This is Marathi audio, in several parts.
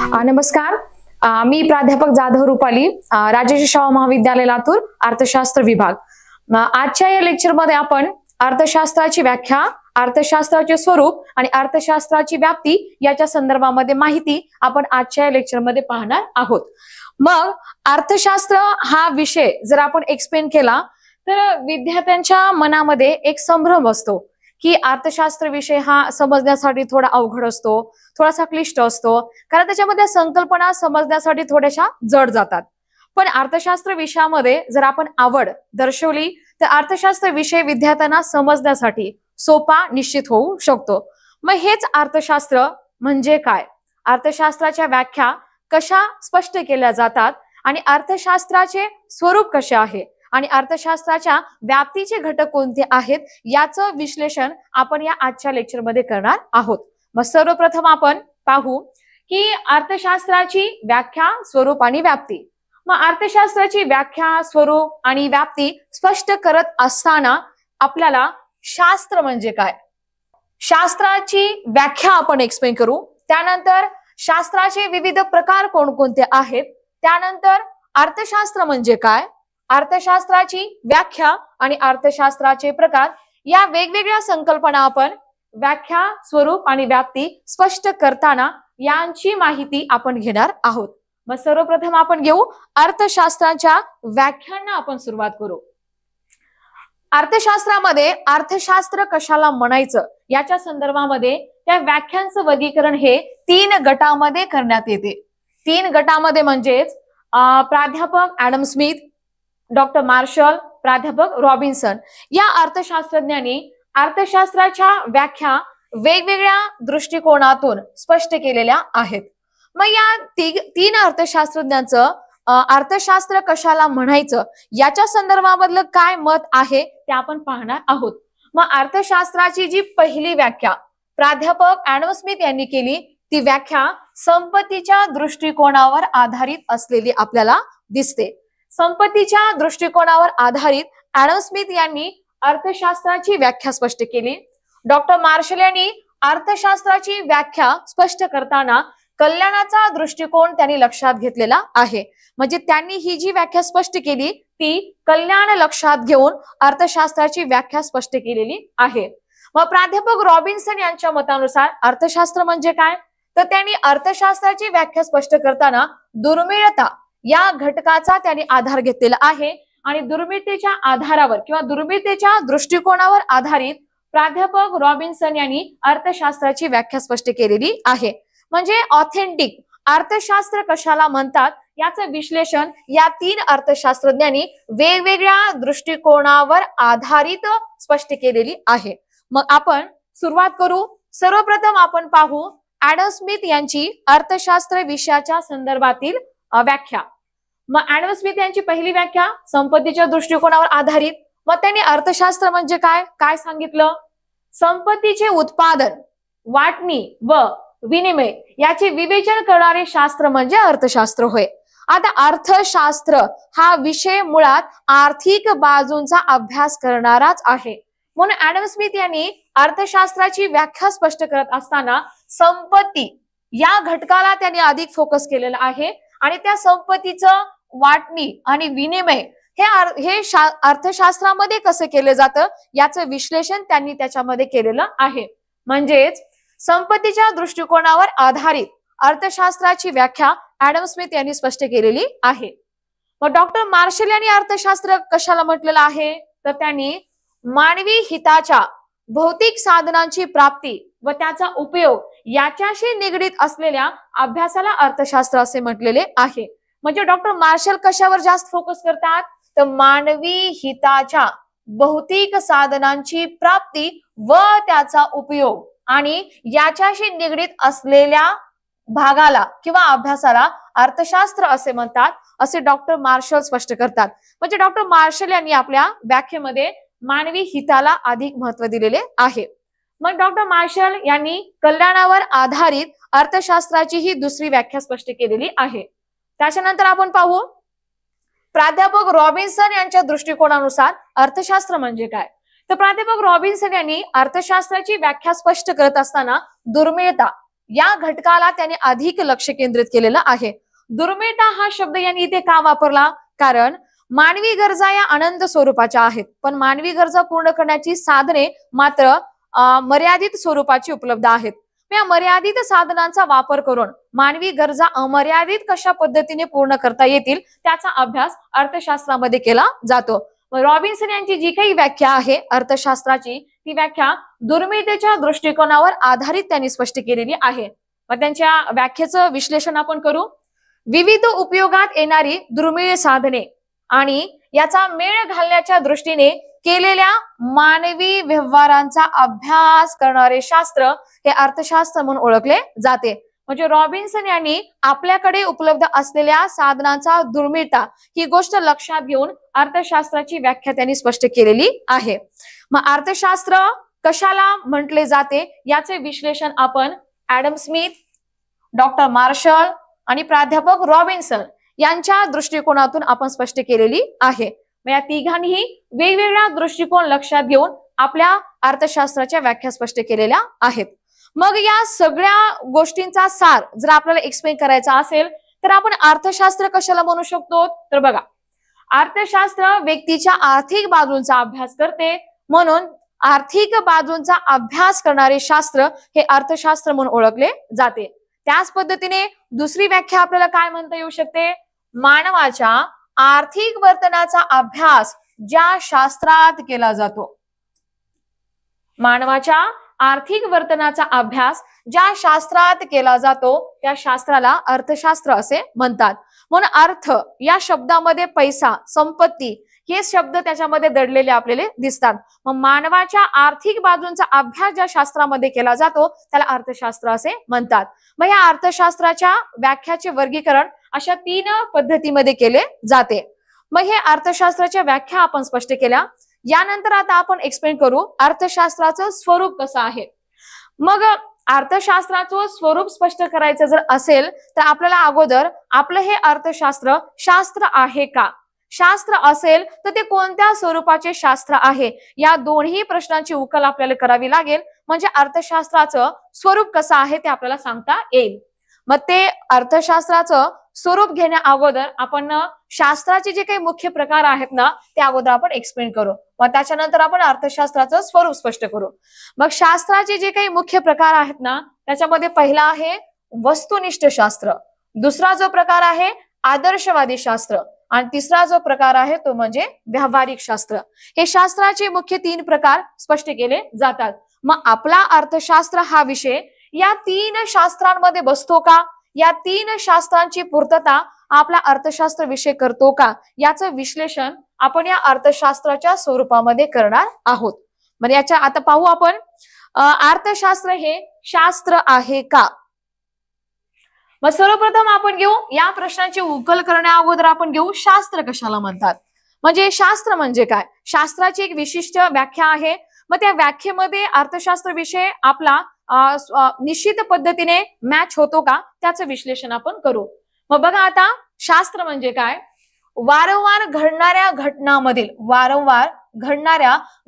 नमस्कार. मी प्राध्यापक जाधव रुपाली, राजर्षी शाहू महाविद्यालय लातूर, अर्थशास्त्र विभाग. आजच्या या लेक्चरमध्ये आपण अर्थशास्त्राची व्याख्या, अर्थशास्त्राचे स्वरूप आणि अर्थशास्त्राची व्याप्ती याच्या संदर्भामध्ये माहिती आपण आजच्या या लेक्चरमध्ये पाहणार आहोत. मग अर्थशास्त्र हा विषय जर आपण एक्सप्लेन केला तर विद्यार्थ्यांच्या मनामध्ये एक संभ्रम असतो की अर्थशास्त्र विषय हा समजण्यासाठी थोडा अवघड असतो, थोडासा क्लिष्ट असतो, कारण त्याच्यामध्ये संकल्पना समजण्यासाठी थोड्याशा जड जातात. पण अर्थशास्त्र विषयामध्ये जर आपण आवड दर्शवली तर अर्थशास्त्र विषय विद्यार्थ्यांना समजण्यासाठी सोपा निश्चित होऊ शकतो. मग हेच अर्थशास्त्र म्हणजे काय, अर्थशास्त्राच्या व्याख्या कशा स्पष्ट केल्या जातात आणि अर्थशास्त्राचे स्वरूप कसे आहे आणि अर्थशास्त्राच्या व्याप्तीचे घटक कोणते आहेत याचं विश्लेषण आपण या आजच्या लेक्चरमध्ये करणार आहोत. मग सर्वप्रथम आपण पाहू की अर्थशास्त्राची व्याख्या, स्वरूप आणि व्याप्ती. मग अर्थशास्त्राची व्याख्या, स्वरूप आणि व्याप्ती स्पष्ट करत असताना आपल्याला शास्त्र म्हणजे काय, शास्त्राची व्याख्या आपण एक्सप्लेन करू. त्यानंतर शास्त्राचे विविध प्रकार कोणकोणते आहेत, त्यानंतर अर्थशास्त्र म्हणजे काय, अर्थशास्त्राची व्याख्या आणि अर्थशास्त्राचे प्रकार या वेगवेगळ्या संकल्पना आपण व्याख्या, स्वरूप आणि व्याप्ती स्पष्ट करताना यांची माहिती आपण घेणार आहोत. मग सर्वप्रथम आपण घेऊ अर्थशास्त्राच्या व्याख्यांना आपण सुरुवात करू. अर्थशास्त्रामध्ये अर्थशास्त्र कशाला म्हणायचं याच्या संदर्भामध्ये त्या व्याख्यांचं वर्गीकरण हे 3 गटामध्ये करण्यात येते. 3 गटामध्ये म्हणजेच प्राध्यापक ऍडम स्मिथ, डॉक्टर मार्शल, प्राध्यापक रॉबिन्सन या अर्थशास्त्रज्ञांनी अर्थशास्त्राच्या व्याख्या वेगवेगळ्या दृष्टिकोनातून स्पष्ट केलेल्या आहेत. मग या 3 अर्थशास्त्रज्ञांचं अर्थशास्त्र कशाला म्हणायचं याच्या संदर्भामधलं काय मत आहे ते आपण पाहणार आहोत. मग अर्थशास्त्राची जी पहिली व्याख्या प्राध्यापक ऍडम स्मिथ यांनी केली ती व्याख्या संपत्तीच्या दृष्टिकोनावर आधारित असलेली आपल्याला दिसते. संपत्तीच्या दृष्टिकोनावर आधारित ऍडम स्मिथ यांनी अर्थशास्त्राची व्याख्या स्पष्ट केली. डॉक्टर मार्शल यांनी अर्थशास्त्राची व्याख्या स्पष्ट करताना कल्याणाचा दृष्टिकोन त्यांनी लक्षात घेतलेला आहे. म्हणजे त्यांनी ही जी व्याख्या स्पष्ट केली ती कल्याण लक्षात घेऊन अर्थशास्त्राची व्याख्या स्पष्ट केलेली आहे. मग प्राध्यापक रॉबिन्सन यांच्या मतानुसार अर्थशास्त्र म्हणजे काय, तर त्यांनी अर्थशास्त्राची व्याख्या स्पष्ट करताना दुर्मिळता या घटकाचा त्यांनी आधार घेतलेला आहे आणि दुर्मिळतेच्या आधारावर किंवा दुर्मिळतेच्या दृष्टिकोनावर आधारित प्राध्यापक रॉबिन्सन यांनी अर्थशास्त्राची व्याख्या स्पष्ट केलेली आहे. म्हणजे ऑथेंटिक अर्थशास्त्र कशाला म्हणतात याचं विश्लेषण या 3 अर्थशास्त्रज्ञांनी वेगवेगळ्या दृष्टिकोनावर आधारित स्पष्ट केलेली आहे. मग आपण सुरुवात करू. सर्वप्रथम आपण पाहू ऍडम स्मिथ यांची अर्थशास्त्र विषयाच्या संदर्भातील व्याख्या. मग ऍडम स्मिथ यांची पहिली व्याख्या संपत्तीच्या दृष्टिकोनावर आधारित. मग त्यांनी अर्थशास्त्र म्हणजे काय काय सांगितलं, संपत्तीचे उत्पादन, वाटणी व विनिमय याचे विवेचन करणारे शास्त्र म्हणजे अर्थशास्त्र होय. आता अर्थशास्त्र हा विषय मुळात आर्थिक बाजूंचा अभ्यास करणाराच आहे. म्हणून ऍडम स्मिथ यांनी अर्थशास्त्राची व्याख्या स्पष्ट करत असताना संपत्ती या घटकाला त्यांनी अधिक फोकस केलेला आहे आणि त्या संपत्तीचं वाटणी आणि विनिमय हे अर्थशास्त्रामध्ये कसं केलं जातं याचं विश्लेषण त्यांनी त्याच्यामध्ये केलेलं आहे. म्हणजेच संपत्तीच्या दृष्टिकोनावर आधारित अर्थशास्त्राची व्याख्या ऍडम स्मिथ यांनी स्पष्ट केलेली आहे. मग डॉक्टर मार्शल यांनी अर्थशास्त्र कशाला म्हटलेलं आहे, तर त्यांनी मानवी हिताच्या भौतिक साधनांची प्राप्ती व त्याचा उपयोग याच्याशी निगडीत असलेल्या अभ्यासाला अर्थशास्त्र असे म्हटलेले आहे. म्हणजे डॉक्टर मार्शल कशावर जास्त फोकस करतात, तर मानवी हिताच्या भौतिक साधनांची प्राप्ती व त्याचा उपयोग आणि याच्याशी निगडीत असलेल्या भागाला किंवा अभ्यासाला अर्थशास्त्र असे म्हणतात, असे डॉक्टर मार्शल स्पष्ट करतात. म्हणजे डॉक्टर मार्शल यांनी आपल्या व्याख्येमध्ये मानवी हिताला अधिक महत्व दिलेले आहे. मग डॉक्टर मार्शल यांनी कल्याणावर आधारित अर्थशास्त्राची ही दुसरी व्याख्या स्पष्ट केलेली आहे. त्याच्यानंतर आपण पाहू प्राध्यापक रॉबिन्सन यांच्या दृष्टिकोनानुसार अर्थशास्त्र म्हणजे काय. तर प्राध्यापक रॉबिन्सन यांनी अर्थशास्त्राची व्याख्या स्पष्ट करत असताना दुर्मिळता या घटकाला त्याने अधिक लक्ष केंद्रित केलेलं आहे. दुर्मिळता हा शब्द यांनी इथे का वापरला? कारण मानवी गरजा या अनंत स्वरूपाच्या आहेत, पण मानवी गरजा पूर्ण करण्याची साधने मात्र मर्यादित स्वरूपाची उपलब्ध आहेत. या मर्यादित साधनांचा वापर करून मानवी गरजा अमर्यादित कशा पद्धतीने पूर्ण करता येतील त्याचा अभ्यास अर्थशास्त्रामध्ये केला जातो. रॉबिन्सन यांची जी काही व्याख्या आहे अर्थशास्त्राची, ती व्याख्या दुर्मिळतेच्या दृष्टिकोनावर आधारित त्यांनी स्पष्ट केलेली आहे. मग त्यांच्या व्याख्येचं विश्लेषण आपण करू. विविध उपयोगात येणारी दुर्मिळ साधने आणि याचा मेळ घालण्याच्या दृष्टीने केलेल्या मानवी व्यवहारांचा अभ्यास करणारे शास्त्र हे अर्थशास्त्र म्हणून ओळखले जाते. म्हणजे रॉबिन्सन यांनी आपल्याकडे उपलब्ध असलेल्या साधनांचा दुर्मिळता ही गोष्ट लक्षात घेऊन अर्थशास्त्राची व्याख्या त्यांनी स्पष्ट केलेली आहे. मग अर्थशास्त्र कशाला म्हटले जाते याचे विश्लेषण आपण ऍडम स्मिथ, डॉक्टर मार्शल आणि प्राध्यापक रॉबिन्सन यांच्या दृष्टिकोनातून आपण स्पष्ट केलेली आहे. या तिघांनीही वेगवेगळ्या दृष्टिकोन लक्षात घेऊन आपल्या अर्थशास्त्राच्या व्याख्या स्पष्ट केलेल्या आहेत. मग या सगळ्या गोष्टींचा सार जर आपल्याला एक्सप्लेन करायचा असेल तर आपण अर्थशास्त्र कशाला म्हणू शकतो? तर बघा, अर्थशास्त्र व्यक्तीच्या आर्थिक बाजूंचा अभ्यास करते, म्हणून आर्थिक बाजूंचा अभ्यास करणारे शास्त्र हे अर्थशास्त्र म्हणून ओळखले जाते. त्याच पद्धतीने दुसरी व्याख्या आपल्याला काय म्हणता येऊ शकते? मानवाच्या आर्थिक वर्तनाचा अभ्यास ज्या शास्त्रात केला जातो, मानवाच्या आर्थिक वर्तनाचा अभ्यास ज्या शास्त्रात केला जातो त्या शास्त्राला अर्थशास्त्र असे म्हणतात. म्हणून अर्थ या शब्दामध्ये पैसा, संपत्ती हे शब्द त्याच्यामध्ये दडलेले आपल्याला दिसतात. मग मानवाच्या आर्थिक बाजूंचा अभ्यास ज्या शास्त्रामध्ये केला जातो त्याला अर्थशास्त्र असे म्हणतात. मग या अर्थशास्त्राच्या व्याख्याचे वर्गीकरण अशा 3 पद्धतीमध्ये केले जाते. मग हे अर्थशास्त्राच्या व्याख्या आपण स्पष्ट केल्या. यानंतर आता आपण एक्सप्लेन करू अर्थशास्त्राचं स्वरूप कसं आहे. मग अर्थशास्त्राचं स्वरूप स्पष्ट करायचं जर असेल तर आपल्याला अगोदर आपलं हे अर्थशास्त्र शास्त्र आहे का, शास्त्र असेल तर ते कोणत्या स्वरूपाचे शास्त्र आहे, या दोन्ही प्रश्नांची उकल आपल्याला करावी लागेल. म्हणजे अर्थशास्त्राचं स्वरूप कसं आहे ते आपल्याला सांगता येईल. मग ते अर्थशास्त्राचं स्वरूप घेण्या अगोदर आपण शास्त्राचे जे काही मुख्य प्रकार आहेत ना ते अगोदर आपण एक्सप्लेन करू, मग त्याच्यानंतर आपण अर्थशास्त्राचं स्वरूप स्पष्ट करू. मग शास्त्राचे जे काही मुख्य प्रकार आहेत ना त्याच्यामध्ये पहिला आहे वस्तुनिष्ठ शास्त्र, दुसरा जो प्रकार आहे आदर्शवादी शास्त्र आणि तिसरा जो प्रकार आहे तो म्हणजे व्यावहारिक शास्त्र. हे शास्त्राचे मुख्य 3 प्रकार स्पष्ट केले जातात. मग आपला अर्थशास्त्र हा विषय या 3 शास्त्रांमध्ये बसतो का, या 3 शास्त्रांची पूर्तता आपला अर्थशास्त्र विषय करतो का, याचं विश्लेषण आपण या अर्थशास्त्राच्या स्वरूपामध्ये करणार आहोत. म्हणजे याच्या आता पाहू आपण अर्थशास्त्र हे शास्त्र आहे का. मग सर्वप्रथम आपण घेऊ या प्रश्नाची उकल करण्या अगोदर आपण घेऊ शास्त्र कशाला म्हणतात. म्हणजे शास्त्र म्हणजे काय, शास्त्राची एक विशिष्ट व्याख्या आहे. मग त्या व्याख्येमध्ये अर्थशास्त्र विषय आपला निश्चित पद्धतीने मॅच होतो का त्याचं विश्लेषण आपण करू. मग बघा आता शास्त्र म्हणजे काय, वारंवार घडणाऱ्या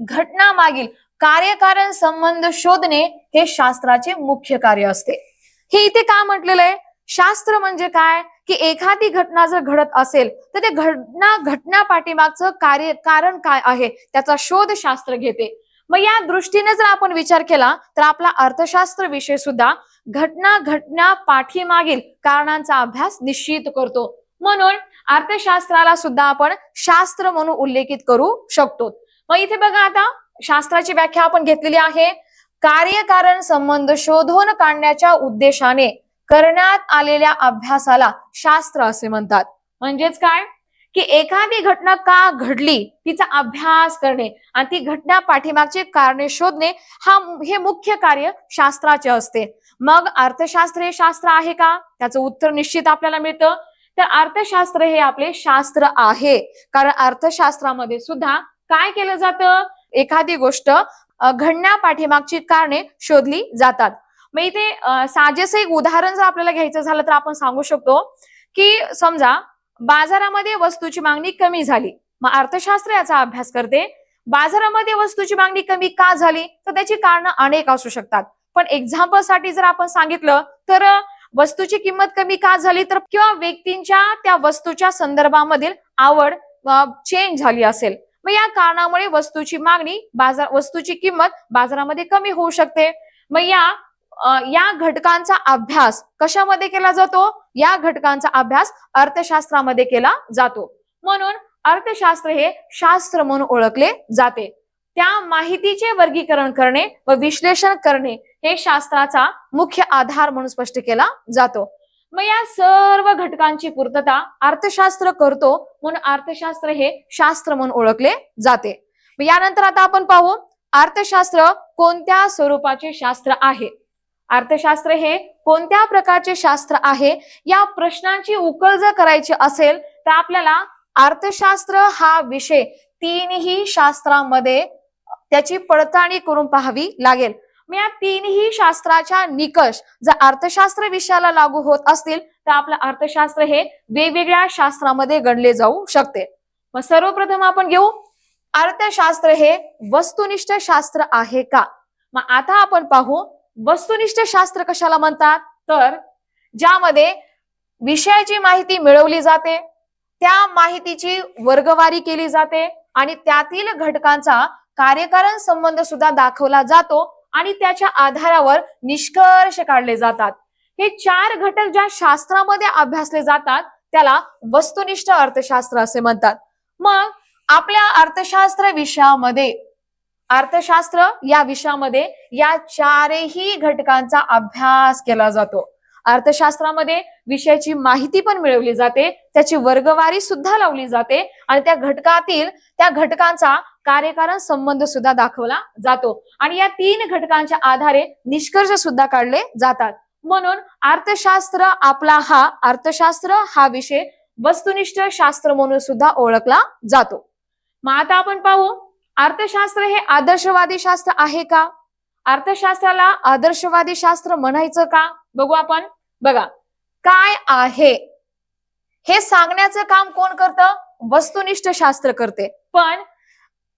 घटनामागील कार्यकारण संबंध शोधणे हे शास्त्राचे मुख्य कार्य असते. हे इथे का म्हटलेलं आहे, शास्त्र म्हणजे काय की एखादी घटना जर घडत असेल तर ते घटना पाठीमागचं कारण काय आहे त्याचा शोध शास्त्र घेते. मग या दृष्टीने जर आपण विचार केला तर आपला अर्थशास्त्र विषय सुद्धा घटना पाठीमागील कारणांचा अभ्यास निश्चित करतो. म्हणून अर्थशास्त्राला सुद्धा आपण शास्त्र म्हणून उल्लेखित करू शकतो. मग इथे बघा आता शास्त्राची व्याख्या आपण घेतलेली आहे. कार्यकारण संबंध शोधून काढण्याच्या उद्देशाने करण्यात आलेल्या अभ्यासाला शास्त्र असे म्हणतात. म्हणजेच काय की एखादी घटना का घडली तिचा अभ्यास करणे आणि ती घटना पाठीमागचे कारणे शोधणे हे मुख्य कार्य शास्त्राचे असते. मग अर्थशास्त्र हे शास्त्र आहे का, त्याचं उत्तर निश्चित आपल्याला मिळतं. तर अर्थशास्त्र हे आपले शास्त्र आहे, कारण अर्थशास्त्रामध्ये सुद्धा काय केलं जातं, एखादी गोष्ट घडण्या पाठीमागची कारणे शोधली जातात. मग इथे साजेसं एक उदाहरण जर आपल्याला घ्यायचं झालं तर आपण सांगू शकतो की समजा बाजारामध्ये वस्तूची मागणी कमी झाली, मग अर्थशास्त्र याचा अभ्यास करते बाजारामध्ये वस्तूची मागणी कमी का झाली तर त्याची कारण अनेक असू शकतात. पण एक्झाम्पल साठी जर आपण सांगितलं तर वस्तूची किंमत कमी का झाली, तर किंवा व्यक्तींच्या त्या वस्तूच्या संदर्भामधील आवड चेंज झाली असेल, मग या कारणामुळे वस्तूची किंमत बाजारामध्ये कमी होऊ शकते. मग या घटकांचा अभ्यास कशामध्ये केला जातो? या घटकांचा अभ्यास अर्थशास्त्रामध्ये केला जातो. म्हणून अर्थशास्त्र हे शास्त्र म्हणून ओळखले जाते. त्या माहितीचे वर्गीकरण करणे व विश्लेषण करणे हे शास्त्राचा मुख्य आधार म्हणून स्पष्ट केला जातो. मग या सर्व घटकांची पूर्तता अर्थशास्त्र करतो, म्हणून अर्थशास्त्र हे शास्त्र म्हणून ओळखले जाते. यानंतर आता आपण पाहू अर्थशास्त्र कोणत्या स्वरूपाचे शास्त्र आहे. अर्थशास्त्र हे कोणत्या प्रकारचे शास्त्र आहे, या प्रश्नांची उकल जर करायची असेल तर आपल्याला अर्थशास्त्र हा विषय तीनही शास्त्रामध्ये त्याची पडताळणी करून पाहावी लागेल. मग या तीनही शास्त्राच्या निकष जर अर्थशास्त्र विषयाला लागू होत असतील तर आपलं अर्थशास्त्र हे वेगवेगळ्या शास्त्रामध्ये गणले जाऊ शकते. मग सर्वप्रथम आपण घेऊ अर्थशास्त्र हे वस्तुनिष्ठ शास्त्र आहे का. मग आता आपण पाहू वस्तुनिष्ठ शास्त्र कशाला म्हणतात, तर ज्यामध्ये विषयाची माहिती मिळवली जाते, त्या माहितीची वर्गवारी केली जाते आणि त्यातील घटकांचा कार्यकारण संबंध सुद्धा दाखवला जातो आणि त्याच्या आधारावर निष्कर्ष काढले जातात. हे 4 घटक ज्या शास्त्रामध्ये अभ्यासले जातात त्याला वस्तुनिष्ठ अर्थशास्त्र असे म्हणतात. मग आपल्या अर्थशास्त्र या विषयामध्ये या 4ही घटकांचा अभ्यास केला जातो. अर्थशास्त्रामध्ये विषयाची माहिती पण मिळवली जाते, त्याची वर्गवारी सुद्धा लावली जाते आणि त्या घटकांचा कार्यकारण संबंध सुद्धा दाखवला जातो आणि या 3 घटकांच्या आधारे निष्कर्ष सुद्धा काढले जातात. म्हणून अर्थशास्त्र हा विषय वस्तुनिष्ठ शास्त्र म्हणून सुद्धा ओळखला जातो. मग आता आपण पाहू अर्थशास्त्र हे आदर्शवादी शास्त्र आहे का. अर्थशास्त्राला आदर्शवादी शास्त्र म्हणायचं का, बघू आपण. बघा काय आहे हे सांगण्याचं काम कोण करतं, वस्तुनिष्ठ शास्त्र करते. पण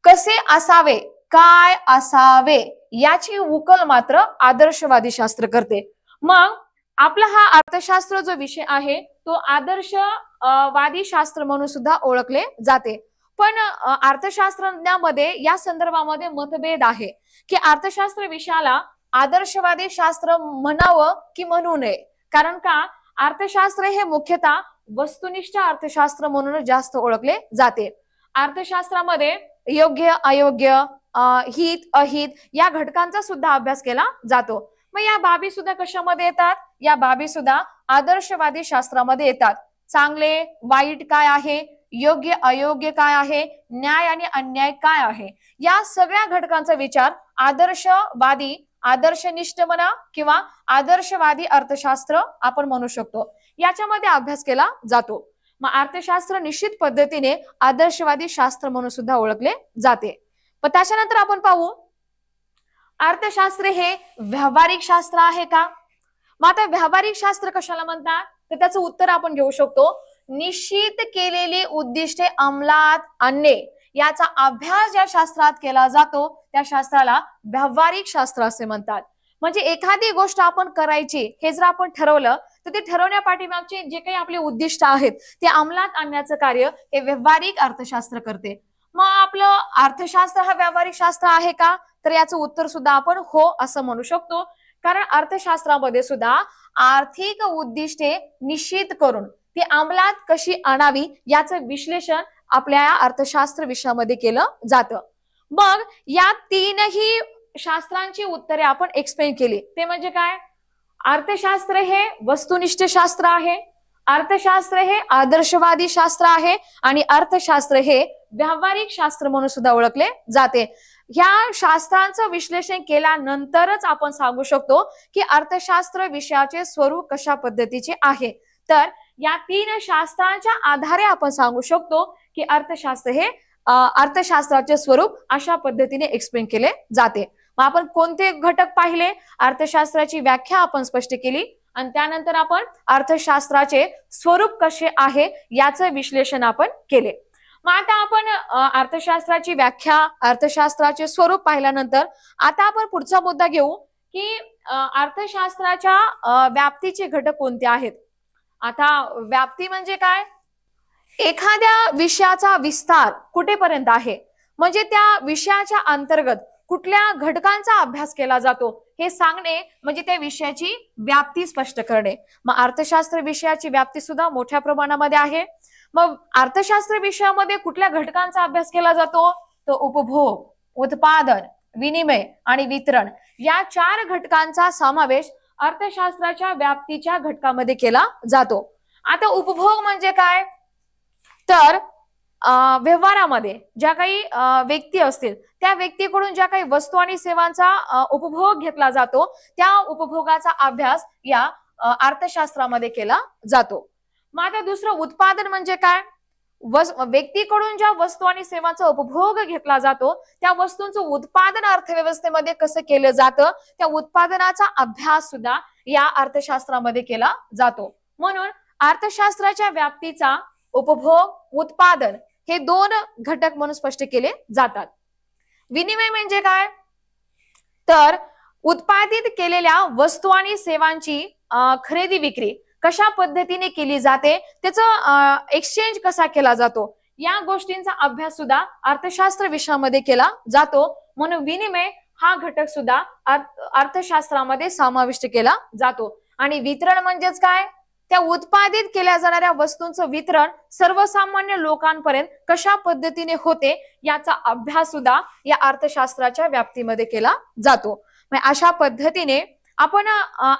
कसे असावे, काय असावे याची उकल मात्र आदर्शवादी शास्त्र करते. मग आपला हा अर्थशास्त्र जो विषय आहे तो आदर्शवादी शास्त्र म्हणून सुद्धा ओळखले जाते. पण अर्थशास्त्रज्ञामध्ये या संदर्भामध्ये मतभेद आहे की अर्थशास्त्र विषयाला आदर्शवादी शास्त्र म्हणावं की म्हणू नये. कारण का अर्थशास्त्र हे मुख्यतः वस्तुनिष्ठ अर्थशास्त्र म्हणून जास्त ओळखले जाते. अर्थशास्त्रामध्ये योग्य अयोग्य, हित अहित या घटकांचा सुद्धा अभ्यास केला जातो. मग या बाबी सुद्धा कशामध्ये येतात, या बाबी सुद्धा आदर्शवादी शास्त्रामध्ये येतात. चांगले वाईट काय आहे, योग्य अयोग्य काय आहे, न्याय आणि अन्याय काय आहे, या सगळ्या घटकांचा विचार आदर्शनिष्ठ म्हणा किंवा आदर्शवादी अर्थशास्त्र आपण म्हणू शकतो, याच्यामध्ये अभ्यास केला जातो. मग अर्थशास्त्र निश्चित पद्धतीने आदर्शवादी शास्त्र म्हणून सुद्धा ओळखले जाते. पण त्याच्यानंतर आपण पाहू अर्थशास्त्र हे व्यावहारिक शास्त्र आहे का. मग आता व्यावहारिक शास्त्र कशाला म्हणतात, तर त्याचं उत्तर आपण घेऊ शकतो निश्चित केलेली उद्दिष्टे अंमलात आणणे याचा अभ्यास ज्या शास्त्रात केला जातो त्या शास्त्राला व्यावहारिक शास्त्र असे म्हणतात. म्हणजे एखादी गोष्ट आपण करायची हे जर आपण ठरवलं तर ते ठरवण्या पाठीमागचे जे काही आपले उद्दिष्ट आहेत ते अंमलात आणण्याचं कार्य हे व्यावहारिक अर्थशास्त्र करते. मग आपलं अर्थशास्त्र हा व्यावहारिक शास्त्र आहे का, तर याचं उत्तर सुद्धा आपण हो असं म्हणू शकतो. कारण अर्थशास्त्रामध्ये सुद्धा आर्थिक उद्दिष्टे निश्चित करून ती अंमलात कशी आणावी याचं विश्लेषण आपल्या अर्थशास्त्र विषयामध्ये केलं जातं. मग या 3ही शास्त्रांची उत्तरे आपण एक्सप्लेन केली. ते म्हणजे काय, अर्थशास्त्र हे वस्तुनिष्ठ शास्त्र आहे, अर्थशास्त्र हे आदर्शवादी शास्त्र आहे आणि अर्थशास्त्र हे व्यावहारिक शास्त्र म्हणून सुद्धा ओळखले जाते. ह्या शास्त्रांचं विश्लेषण केल्यानंतरच आपण सांगू शकतो की अर्थशास्त्र विषयाचे स्वरूप कशा पद्धतीचे आहे. तर या 3 शास्त्रांच्या आधारे आपण सांगू शकतो की अर्थशास्त्राचे स्वरूप अशा पद्धतीने एक्सप्लेन केले जाते. मग आपण कोणते घटक पाहिले, अर्थशास्त्राची व्याख्या आपण स्पष्ट केली आणि त्यानंतर आपण अर्थशास्त्राचे स्वरूप कसे आहे याचं विश्लेषण आपण केले. मग आता आपण अर्थशास्त्राची व्याख्या, अर्थशास्त्राचे स्वरूप पाहिल्यानंतर आता आपण पुढचा मुद्दा घेऊ की अर्थशास्त्राच्या व्याप्तीचे घटक कोणते आहेत? आता व्याप्ती म्हणजे काय? एखाद्या विषयाचा विस्तार कुठेपर्यंत आहे, म्हणजे त्या विषयाच्या अंतर्गत कुठल्या घटकांचा अभ्यास केला जातो हे सांगणे म्हणजे त्या विषयाची व्याप्ती स्पष्ट करणे. मग अर्थशास्त्र विषयाची व्याप्ती सुद्धा मोठ्या प्रमाणामध्ये आहे. मग अर्थशास्त्र विषयामध्ये कुठल्या घटकांचा अभ्यास केला जातो? तो उपभोग, उत्पादन, विनिमय आणि वितरण या 4 घटकांचा समावेश अर्थशास्त्राच्या व्याप्तीच्या घटकामध्ये केला जातो. आता उपभोग म्हणजे काय? तर व्यवहारामध्ये ज्या काही व्यक्ती असतील त्या व्यक्तीकडून ज्या काही वस्तू आणि सेवांचा उपभोग घेतला जातो त्या उपभोगाचा अभ्यास या अर्थशास्त्रामध्ये केला जातो. मग आता दुसरं उत्पादन म्हणजे काय? व्यक्तीकडून ज्या वस्तू आणि सेवांचा उपभोग घेतला जातो त्या वस्तूंचं उत्पादन अर्थव्यवस्थेमध्ये कसं केलं जातं त्या उत्पादनाचा अभ्यास सुद्धा या अर्थशास्त्रामध्ये केला जातो. म्हणून अर्थशास्त्राच्या व्याप्तीचा उपभोग, उत्पादन हे 2 घटक म्हणून स्पष्ट केले जातात. विनिमय म्हणजे काय? तर उत्पादित केलेल्या वस्तू आणि सेवांची खरेदी विक्री कशा पद्धतीने केली जाते, त्याचं एक्सचेंज कसा केला जातो या गोष्टींचा अभ्यास सुद्धा अर्थशास्त्र विषयामध्ये केला जातो. म्हणून विनिमय हा घटक सुद्धा अर्थशास्त्रामध्ये समाविष्ट केला जातो. आणि वितरण म्हणजेच काय? त्या उत्पादित केल्या जाणाऱ्या वस्तूंचं वितरण सर्वसामान्य लोकांपर्यंत कशा पद्धतीने होते याचा अभ्यास सुद्धा या अर्थशास्त्राच्या व्याप्तीमध्ये केला जातो. अशा पद्धतीने आपण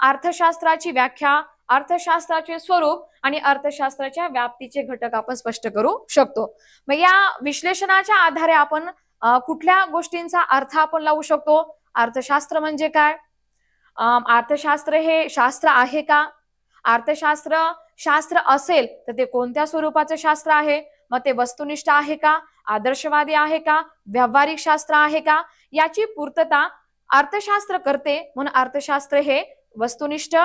अर्थशास्त्राची व्याख्या, अर्थशास्त्राचे स्वरूप आणि अर्थशास्त्राच्या व्याप्तीचे घटक आपण स्पष्ट करू शकतो. मग या विश्लेषणाच्या आधारे आपण कुठल्या गोष्टींचा अर्थ आपण लावू शकतो? अर्थशास्त्र म्हणजे काय? अर्थशास्त्र हे शास्त्र आहे का? अर्थशास्त्र शास्त्र असेल तर ते कोणत्या स्वरूपाचं शास्त्र आहे? मग ते वस्तुनिष्ठ आहे का, आदर्शवादी आहे का, व्यावहारिक शास्त्र आहे का, याची पूर्तता अर्थशास्त्र करते. म्हणून अर्थशास्त्र हे वस्तुनिष्ठ,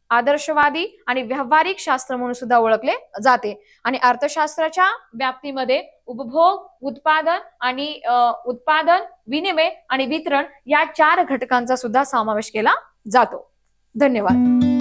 आदर्शवादी आणि व्यावहारिक शास्त्र म्हणून सुद्धा ओळखले जाते. आणि अर्थशास्त्राच्या व्याप्तीमध्ये उपभोग, उत्पादन, विनिमय आणि वितरण या 4 घटकांचा सुद्धा समावेश केला जातो. धन्यवाद.